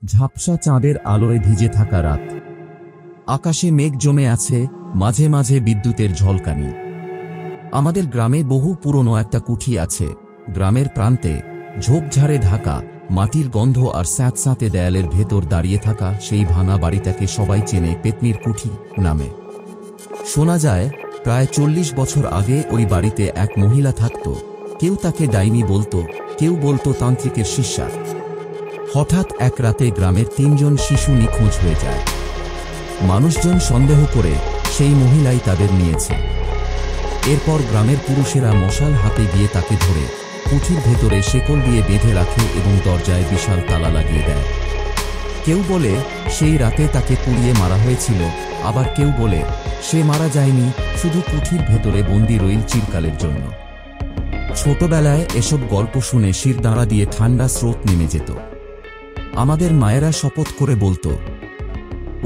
ঝাপসা চাঁদের আলোয় ভিজে থাকা রাত। আকাশে মেঘ জমে আছে, মাঝে মাঝে বিদ্যুতের ঝলকানি। আমাদের গ্রামে বহু পুরনো একটা কুঠি আছে। গ্রামের প্রান্তে ঝোপঝাড়ে ঢাকা, মাটির গন্ধ আর স্যাঁতস্যাঁতে দেয়ালের ভেতর দাঁড়িয়ে থাকা সেই ভাঙা বাড়িটাকে সবাই চেনে পেতনির কুঠি নামে। শোনা যায় প্রায় 40 বছর আগে ওই বাড়িতে এক মহিলা থাকত। কেউ তাকে ডাইনি বলতো, কেউ বলতো তান্ত্রিকের শিষ্যা। হঠাৎ এক রাতে গ্রামের 3 জন শিশু নিখোঁজ হয়ে যায়। মানুষজন সন্দেহ করে সেই মহিলাই তাদের নিয়েছে। এরপর গ্রামের পুরুষেরা মশাল হাতে গিয়ে তাকে ধরে কুঠির ভেতরে শেকল দিয়ে বেঁধে রাখে এবং দরজায় বিশাল তালা লাগিয়ে দেয়। কেউ বলে সেই রাতে তাকে পুড়িয়ে মারা হয়েছিল, আবার কেউ বলে সে মারা যায়নি, শুধু কুঠির ভেতরে বন্দি রইল চিরকালের জন্য। ছোটবেলায় এসব গল্প শুনে শিরদাঁড়া দিয়ে ঠান্ডা স্রোত নেমে যেত। আমাদের মায়েরা শপথ করে বলতো,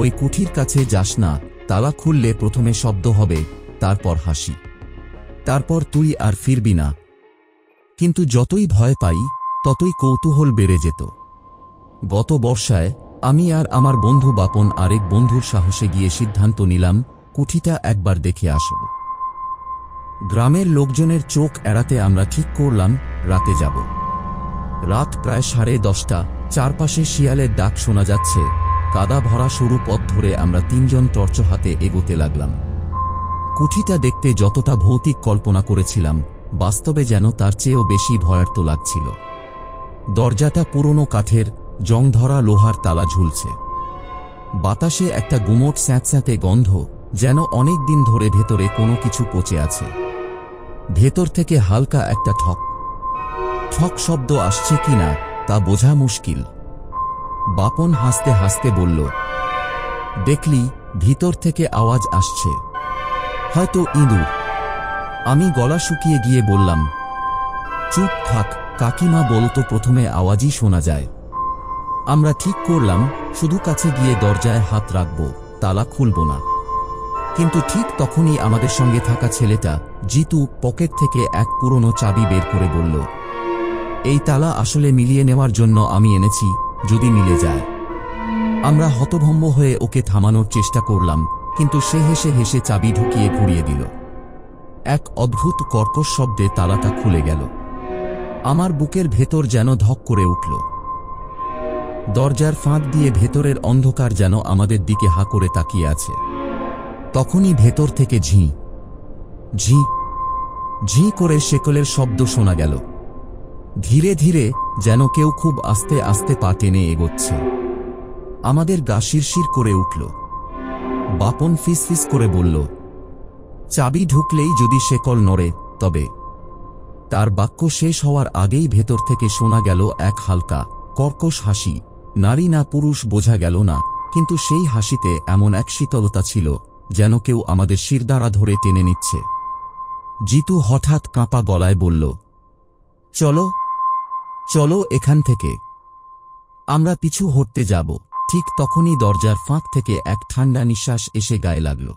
ওই কুঠির কাছে যাস না, তালা খুললে প্রথমে শব্দ হবে, তারপর হাসি, তারপর তুই আর ফিরবি না। কিন্তু যতই ভয় পাই ততই কৌতূহল বেড়ে যেত। গত বর্ষায় আমি আর আমার বন্ধু বাপন আরেক বন্ধুর সাহসে গিয়ে সিদ্ধান্ত নিলাম কুঠিটা একবার দেখে আসব। গ্রামের লোকজনের চোখ এড়াতে আমরা ঠিক করলাম রাতে যাব। রাত প্রায় 10:30। চারপাশে শিয়ালের ডাক শোনা যাচ্ছে। কাদা ভরা সরু পথ ধরে আমরা 3 জন টর্চ হাতে এগোতে লাগলাম। কুঠিটা দেখতে যতটা ভৌতিক কল্পনা করেছিলাম, বাস্তবে যেন তার চেয়েও বেশি ভয়ার্ত লাগছিল। দরজাটা পুরনো কাঠের, জংধরা লোহার তালা ঝুলছে। বাতাসে একটা গুমোট স্যাঁতস্যাঁতে গন্ধ, যেন অনেক দিন ধরে ভেতরে কোনো কিছু পচে আছে। ভেতর থেকে হালকা একটা ঠক ঠক শব্দ আসছে কিনা তা বোঝা মুশকিল। বাপন হাসতে হাসতে বলল, দেখলি ভিতর থেকে আওয়াজ আসছে, হয়তো ইঁদুর। আমি গলা শুকিয়ে গিয়ে বললাম, চুপ থাক, কাকিমা বলতো প্রথমে আওয়াজই শোনা যায়। আমরা ঠিক করলাম শুধু কাছে গিয়ে দরজায় হাত রাখব, তালা খুলব না। কিন্তু ঠিক তখনই আমাদের সঙ্গে থাকা ছেলেটা জিতু পকেট থেকে এক পুরনো চাবি বের করে বলল, এই তালা আসলে মিলিয়ে নেওয়ার জন্য আমি এনেছি, যদি মিলে যায়। আমরা হতভম্ব হয়ে ওকে থামানোর চেষ্টা করলাম, কিন্তু সে হেসে হেসে চাবি ঢুকিয়ে ঘুরিয়ে দিল। এক অদ্ভুত কর্কশ শব্দে তালাটা খুলে গেল। আমার বুকের ভেতর যেন ধক করে উঠল। দরজার ফাঁক দিয়ে ভেতরের অন্ধকার যেন আমাদের দিকে হা করে তাকিয়ে আছে। তখনই ভেতর থেকে ঝি ঝি ঝি করে শেকলের শব্দ শোনা গেল। ধীরে ধীরে, যেন কেউ খুব আস্তে আস্তে পা টেনে এগোচ্ছে। আমাদের গা শিরশির করে উঠল। বাপন ফিসফিস করে বলল, চাবি ঢুকলেই যদি শেকল নড়ে তবে। তার বাক্য শেষ হওয়ার আগেই ভেতর থেকে শোনা গেল এক হালকা কর্কশ হাসি। নারী না পুরুষ বোঝা গেল না, কিন্তু সেই হাসিতে এমন এক শীতলতা ছিল যেন কেউ আমাদের শিরদাঁড়া ধরে টেনে নিচ্ছে। জিতু হঠাৎ কাঁপা গলায় বলল, চলো চলো এখান থেকে। আমরা পিছু হটতে যাব। ঠিক তখনই দরজার ফাঁক থেকে এক ঠান্ডা নিঃশ্বাস এসে গায়ে লাগল।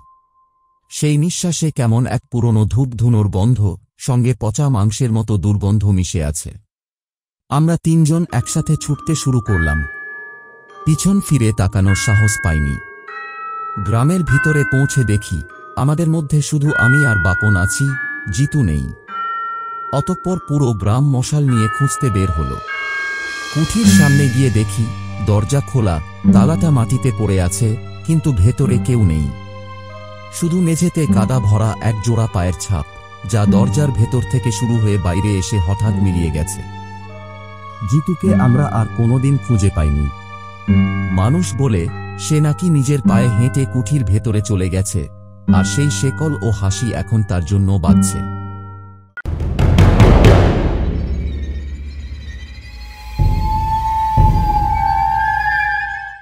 সেই নিঃশ্বাসে কেমন এক পুরনো ধূপধুনোর গন্ধ, সঙ্গে পচা মাংসের মতো দুর্গন্ধ মিশে আছে। আমরা 3 জন একসাথে ছুটতে শুরু করলাম। পিছন ফিরে তাকানোর সাহস পাইনি। গ্রামের ভিতরে পৌঁছে দেখি আমাদের মধ্যে শুধু আমি আর বাপন আছি, জিতু নেই। অতঃপর পুরো গ্রাম মশাল নিয়ে খুঁজতে বের হল। কুঠির সামনে গিয়ে দেখি দরজা খোলা, তালাটা মাটিতে পড়ে আছে, কিন্তু ভেতরে কেউ নেই। শুধু মেঝেতে কাদা ভরা এক জোড়া পায়ের ছাপ, যা দরজার ভেতর থেকে শুরু হয়ে বাইরে এসে হঠাৎ মিলিয়ে গেছে। জিতুকে আমরা আর কোনোদিন খুঁজে পাইনি। মানুষ বলে সে নাকি নিজের পায়ে হেঁটে কুঠির ভেতরে চলে গেছে, আর সেই শেকল ও হাসি এখন তার জন্য বাজছে।